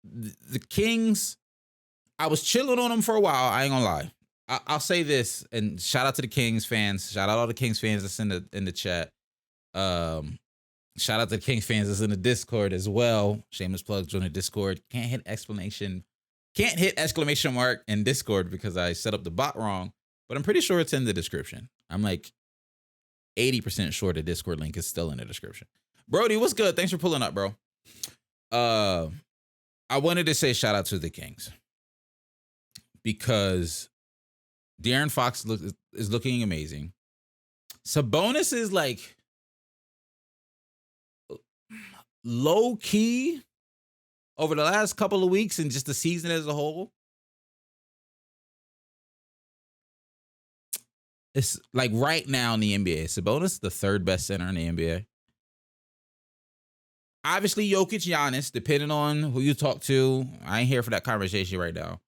the Kings, I was chilling on them for a while. I ain't gonna lie. I'll say this, and shout out to the Kings fans. Shout out all the Kings fans that's in the chat. Shout out to the Kings fans that's in the Discord as well. Shameless plug, join the Discord. Can't hit exclamation mark in Discord because I set up the bot wrong, but I'm pretty sure it's in the description. I'm like 80% sure the Discord link is still in the description. Brody, what's good? Thanks for pulling up, bro. I wanted to say shout out to the Kings because De'Aaron Fox is looking amazing. Sabonis is like low key over the last couple of weeks and just the season as a whole. It's like right now in the NBA, Sabonis the third best center in the NBA. Obviously, Jokic, Giannis, depending on who you talk to. I ain't here for that conversation right now.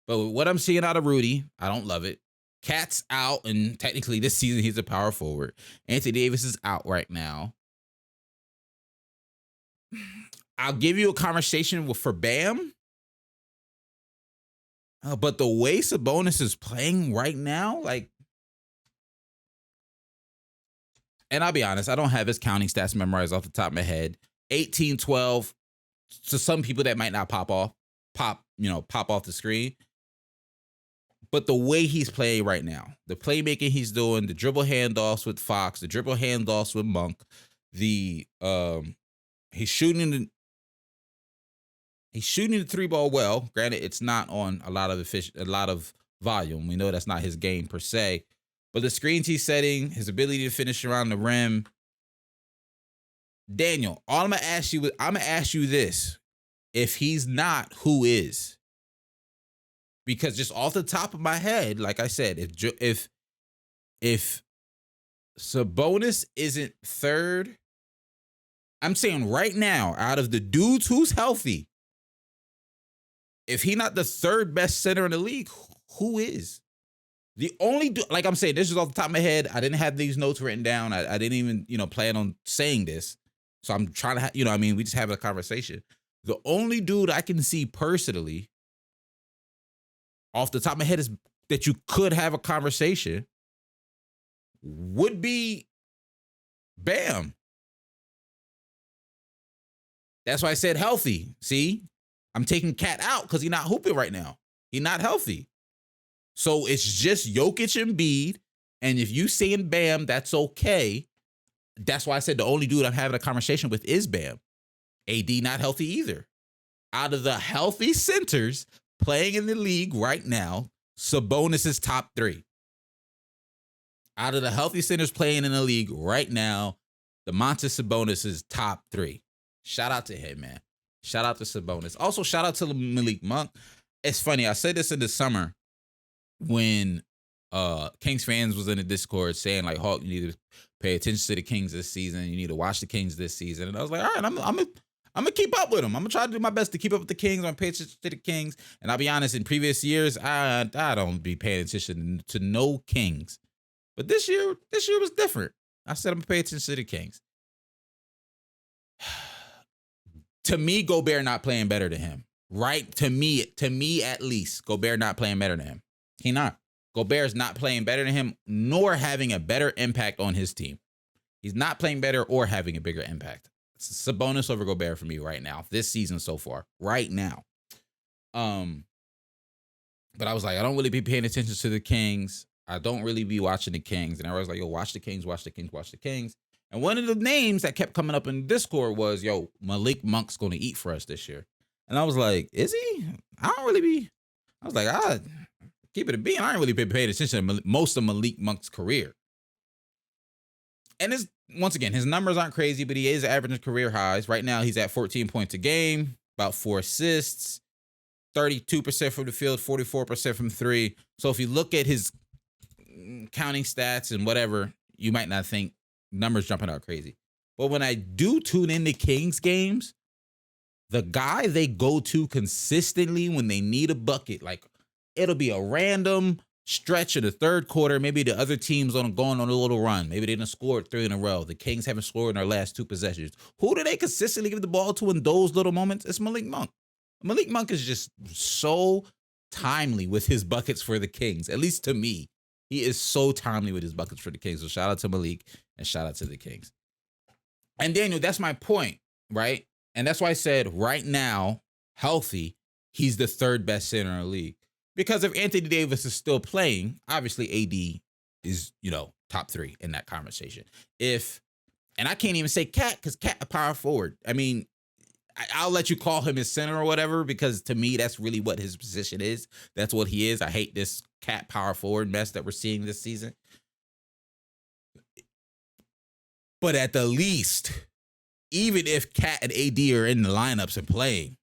But what I'm seeing out of Rudy, I don't love it. Cat's out, and technically this season he's a power forward. Anthony Davis is out right now. I'll give you a conversation for Bam. But the way Sabonis is playing right now, like, and I'll be honest, I don't have his counting stats memorized off the top of my head. 18, 12, to some people that might not pop off the screen. But the way he's playing right now, the playmaking he's doing, the dribble handoffs with Fox, the dribble handoffs with Monk, he's shooting the three ball well. Granted, it's not on a lot of volume. We know that's not his game per se. But the screens he's setting, his ability to finish around the rim. Daniel, all I'm gonna ask you this: if he's not, who is? Because just off the top of my head, like I said, if Sabonis isn't third, I'm saying right now, out of the dudes who's healthy, if he not the third best center in the league, who is? The only, like I'm saying, this is off the top of my head. I didn't have these notes written down. I didn't even, plan on saying this. So I'm trying to, we just have a conversation. The only dude I can see personally, off the top of my head, is that you could have a conversation would be Bam. That's why I said healthy. See, I'm taking Cat out because he's not hooping right now. He's not healthy. So it's just Jokic and Embiid. And if you saying Bam, that's okay. That's why I said the only dude I'm having a conversation with is Bam. AD not healthy either. Out of the healthy centers playing in the league right now, Sabonis is top 3. Out of the healthy centers playing in the league right now, Domantas Sabonis is top 3. Shout out to him, man. Shout out to Sabonis. Also, shout out to Malik Monk. It's funny. I said this in the summer when Kings fans was in the Discord saying, like, Hawk, you need to pay attention to the Kings this season. You need to watch the Kings this season. And I was like, all right, I'm gonna keep up with them. I'm gonna try to do my best to keep up with the Kings. I'm gonna pay attention to the Kings. And I'll be honest, in previous years, I don't be paying attention to no Kings. But this year was different. I said I'm gonna pay attention to the Kings. To me, Gobert not playing better than him. Right? To me at least, Gobert not playing better than him. He not. Gobert's not playing better than him, nor having a better impact on his team. He's not playing better or having a bigger impact. It's Sabonis over Gobert for me right now, this season so far, right now. But I was like, I don't really be paying attention to the Kings. I don't really be watching the Kings. And I was like, yo, watch the Kings, watch the Kings, watch the Kings. And one of the names that kept coming up in Discord was, yo, Malik Monk's going to eat for us this year. And I was like, is he? I was like, keep it a bean. I ain't really been paying attention to most of Malik Monk's career. And once again, his numbers aren't crazy, but he is averaging career highs. Right now, he's at 14 points a game, about 4 assists, 32% from the field, 44% from 3. So if you look at his counting stats and whatever, you might not think numbers jumping out crazy. But when I do tune into Kings games, the guy they go to consistently when they need a bucket, like it'll be a random stretch in the third quarter. Maybe the other team's going on a little run. Maybe they done scored 3 in a row. The Kings haven't scored in their last 2 possessions. Who do they consistently give the ball to in those little moments? It's Malik Monk. Malik Monk is just so timely with his buckets for the Kings. At least to me, he is so timely with his buckets for the Kings. So shout out to Malik and shout out to the Kings. And Daniel, that's my point, right? And that's why I said right now, healthy, he's the third best center in the league. Because if Anthony Davis is still playing, obviously AD is, top 3 in that conversation. And I can't even say Cat because Cat a power forward. I mean, I'll let you call him his center or whatever, because to me, that's really what his position is. That's what he is. I hate this Cat power forward mess that we're seeing this season. But at the least, even if Cat and AD are in the lineups and playing,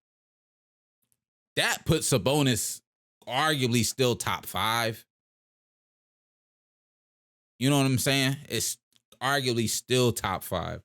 that puts Sabonis arguably still top 5. You know what I'm saying? It's arguably still top 5.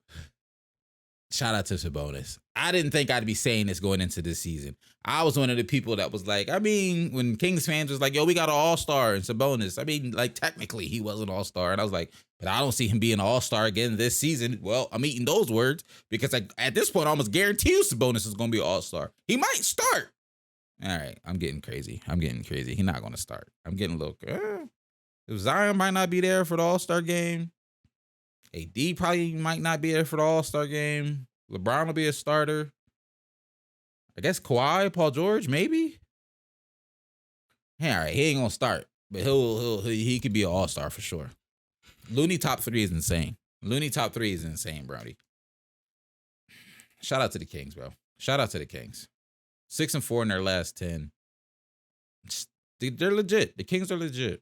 Shout out to Sabonis. I didn't think I'd be saying this going into this season. I was one of the people that was like, I mean, when Kings fans was like, yo, we got an all-star in Sabonis. I mean, like, technically he was an all-star. And I was like, but I don't see him being an all-star again this season. Well, I'm eating those words because at this point, I almost guarantee you Sabonis is going to be an all-star. He might start. All right, I'm getting crazy. He's not going to start. I'm getting a little, if Zion might not be there for the all-star game, AD probably might not be there for the all-star game. LeBron will be a starter. I guess Kawhi, Paul George, maybe. Hey, all right, he ain't gonna start, but he could be an all-star for sure. Looney top 3 is insane. Brownie. Shout out to the Kings, bro. Shout out to the Kings. 6-4 in their last 10. They're legit. The Kings are legit.